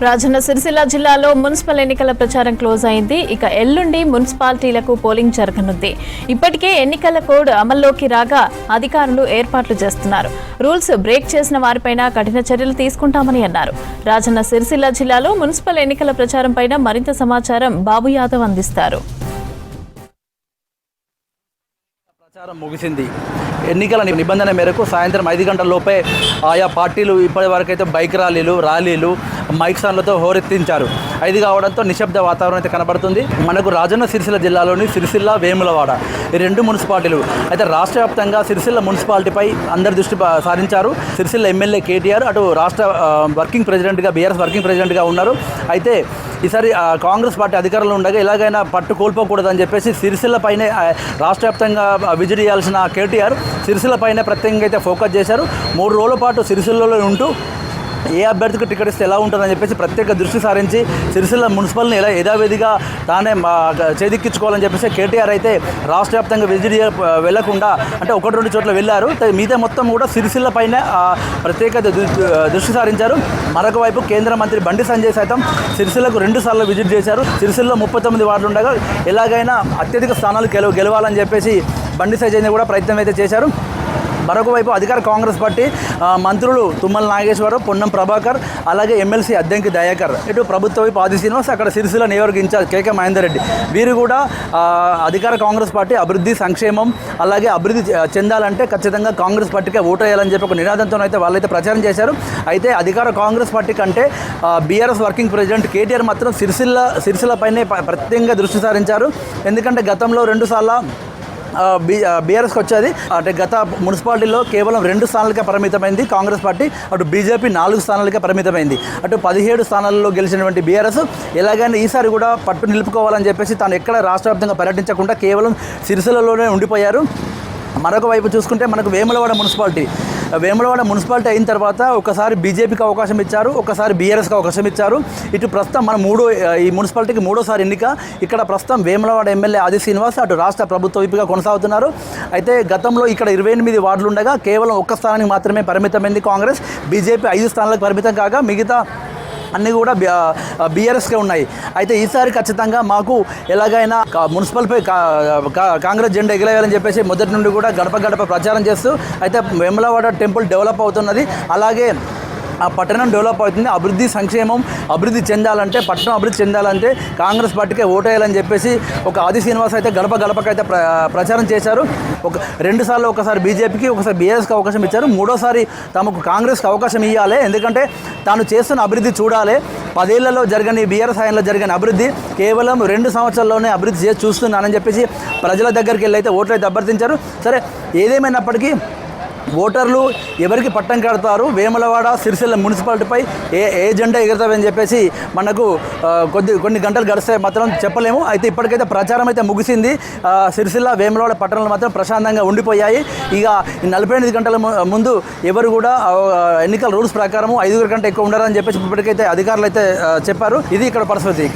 రాజన్న సిరిసిల్ల జిల్లాలో మున్సిపల్ ఎన్నికల ప్రచారం క్లోజ్ అయింది. ఇక ఎల్లుండి మున్సిపాలిటీలకు పోలింగ్ జరగనుంది. ఇప్పటికే ఎన్నికల కోడ్ అమల్లోకి రాగా అధికారులు ఏర్పాట్లు చేస్తున్నారు. రూల్స్ బ్రేక్ చేసిన వారిపైన కఠిన చర్యలు తీసుకుంటామని అన్నారు. రాజన్న సిరిసిల్ల జిల్లాలో మున్సిపల్ ఎన్నికల ప్రచారంపైన మరింత సమాచారం బాబు యాదవ్ అందిస్తారు. ప్రచారం ముగిసింది. ఎన్నికల నిబంధన మేరకు సాయంత్రం 5 గంటల లోపే ఆయా పార్టీలు ఇప్పటి వరకైతే బైక్ ర్యాలీలు మైక్ సాన్లతో హోరెత్తించారు. 5 కావడంతో నిశ్శబ్ద వాతావరణం అయితే కనబడుతుంది. మనకు రాజన్న సిరిసిల్ల జిల్లాలోని సిరిసిల్ల, వేములవాడ ఈ 2 మున్సిపాలిటీలు అయితే రాష్ట్ర వ్యాప్తంగా సిరిసిల్ల మున్సిపాలిటీపై అందరి దృష్టి సారించారు. సిరిసిల్ల ఎమ్మెల్యే కేటీఆర్ అటు రాష్ట్ర వర్కింగ్ ప్రెసిడెంట్గా బీఆర్ఎస్ వర్కింగ్ ప్రెసిడెంట్గా ఉన్నారు. అయితే ఈసారి కాంగ్రెస్ పార్టీ అధికారంలో ఉండగా ఎలాగైనా పట్టు కోల్పోకూడదని చెప్పేసి సిరిసిల్ల పైనే రాష్ట్ర వ్యాప్తంగా విజిట్ చేయాల్సిన కేటీఆర్ సిరిసిల్ల పైన ప్రత్యేకంగా అయితే ఫోకస్ చేశారు. 3 రోజుల పాటు సిరిసిల్లలో ఉంటూ ఏ అభ్యర్థికి టికెట్ ఇస్తే ఎలా ఉంటుందని చెప్పేసి ప్రత్యేక దృష్టి సారించి సిరిసిల్ల మున్సిపల్ని ఎలా యథావిధిగా తానే చేదిక్కించుకోవాలని చెప్పేసి కేటీఆర్ అయితే రాష్ట్ర వ్యాప్తంగా విజిట్ వెళ్లకుండా అంటే 1-2 చోట్ల వెళ్ళారు. మిగతా మొత్తం కూడా సిరిసిల్ల పైన ప్రత్యేక దృష్టి సారించారు. మరొక వైపు కేంద్ర మంత్రి బండి సంజయ్ సైతం సిరిసిల్లకు 2 సార్లు విజిట్ చేశారు. సిరిసిల్లో 39 వార్డులు ఉండగా ఎలాగైనా అత్యధిక స్థానాలు గెలవాలని చెప్పేసి బండి సంజయ్ని కూడా ప్రయత్నం అయితే చేశారు. మరొక వైపు అధికార కాంగ్రెస్ పార్టీ మంత్రులు తుమ్మల నాగేశ్వరరావు, పొన్నం ప్రభాకర్, అలాగే ఎమ్మెల్సీ అద్దంకి దయాకర్, ఇటు ప్రభుత్వ వైపు ఆది శ్రీనివాస్, అక్కడ సిరిసిల్ల నియోజకవర్గ ఇన్ఛార్జ్ కేకే మహేందర్ రెడ్డి వీరు కూడా అధికార కాంగ్రెస్ పార్టీ అభివృద్ధి, సంక్షేమం అలాగే అభివృద్ధి చెందాలంటే ఖచ్చితంగా కాంగ్రెస్ పార్టీకే ఓటు వేయాలని చెప్పి ఒక నినాదంతో అయితే వాళ్ళైతే ప్రచారం చేశారు. అయితే అధికార కాంగ్రెస్ పార్టీ కంటే బీఆర్ఎస్ వర్కింగ్ ప్రెసిడెంట్ కేటీఆర్ మాత్రం సిరిసిల్ల పైనే ప్రత్యేకంగా దృష్టి సారించారు. ఎందుకంటే గతంలో 2 సార్లు బీఆర్ఎస్కి వచ్చేది. అంటే గత మున్సిపాలిటీలో కేవలం 2 స్థానాలకే పరిమితమైంది కాంగ్రెస్ పార్టీ, అటు బీజేపీ 4 స్థానాలకే పరిమితమైంది. అటు 17 స్థానాల్లో గెలిచినటువంటి బీఆర్ఎస్ ఎలాగైనా ఈసారి కూడా పట్టు నిలుపుకోవాలని చెప్పేసి తాను ఎక్కడ రాష్ట్ర వ్యాప్తంగా పర్యటించకుండా కేవలం సిరిసిల్లలోనే ఉండిపోయారు. మరొక వైపు చూసుకుంటే మనకు వేములవాడ మున్సిపాలిటీ అయిన తర్వాత ఒకసారి బీజేపీకి అవకాశం ఇచ్చారు, ఒకసారి బీఆర్ఎస్కి అవకాశం ఇచ్చారు. ఇటు ప్రస్తుతం మన ఈ మున్సిపాలిటీకి 3వ ఎన్నిక. ఇక్కడ ప్రస్తుతం వేములవాడ ఎమ్మెల్యే ఆది శ్రీనివాస్ అటు రాష్ట్ర ప్రభుత్వ వైపుగా కొనసాగుతున్నారు. అయితే గతంలో ఇక్కడ 28 వార్డులు ఉండగా కేవలం 1 స్థానానికి మాత్రమే పరిమితమైంది కాంగ్రెస్. బీజేపీ 5 స్థానాలకు పరిమితం కాగా మిగతా అన్నీ కూడా బీఆర్ఎస్కే ఉన్నాయి. అయితే ఈసారి ఖచ్చితంగా మాకు ఎలాగైనా మున్సిపల్పై కాంగ్రెస్ జెండా ఎగిరేయాలని చెప్పేసి మొదటి నుండి కూడా గడప ప్రచారం చేస్తూ అయితే వేములవాడ టెంపుల్ డెవలప్ అవుతున్నది. అలాగే ఆ పట్టణం డెవలప్ అవుతుంది. అభివృద్ధి, సంక్షేమం అభివృద్ధి చెందాలంటే, పట్టణం అభివృద్ధి చెందాలంటే కాంగ్రెస్ పార్టీకే ఓటేయాలని చెప్పేసి ఒక ఆది శ్రీనివాస్ అయితే గడపకైతే ప్రచారం చేశారు. 2 సార్లు ఒకసారి బీజేపీకి, ఒకసారి బీఆర్ఎస్కి అవకాశం ఇచ్చారు. 3వసారి తమకు కాంగ్రెస్కి అవకాశం ఇవ్వాలి. ఎందుకంటే తాను చేస్తున్న అభివృద్ధి చూడాలి. 10 ఏళ్లలో జరగని బీఆర్ఎస్ హయాంలో జరిగిన అభివృద్ధి కేవలం 2 సంవత్సరాల్లోనే అభివృద్ధి చేసి చూస్తున్నానని చెప్పేసి ప్రజల దగ్గరికి వెళ్ళి అయితే ఓట్లు అయితే అభ్యర్థించారు. సరే, ఏదేమైనప్పటికీ ఓటర్లు ఎవరికి పట్టం కడతారు, వేములవాడ సిరిసిల్ల మున్సిపాలిటీపై ఏ జెండా ఎగురుతామని చెప్పేసి మనకు కొన్ని గంటలు గడిస్తే మాత్రం చెప్పలేము. అయితే ఇప్పటికైతే ప్రచారం అయితే ముగిసింది. సిరిసిల్ల, వేములవాడ పట్టణాలు మాత్రం ప్రశాంతంగా ఉండిపోయాయి. ఇక 48 గంటల ముందు ఎవరు కూడా ఎన్నికల రూల్స్ ప్రకారం 5 కంటే ఎక్కువ ఉండాలని చెప్పేసి ఇప్పటికైతే అధికారులు అయితే చెప్పారు. ఇది ఇక్కడ పరిస్థితి.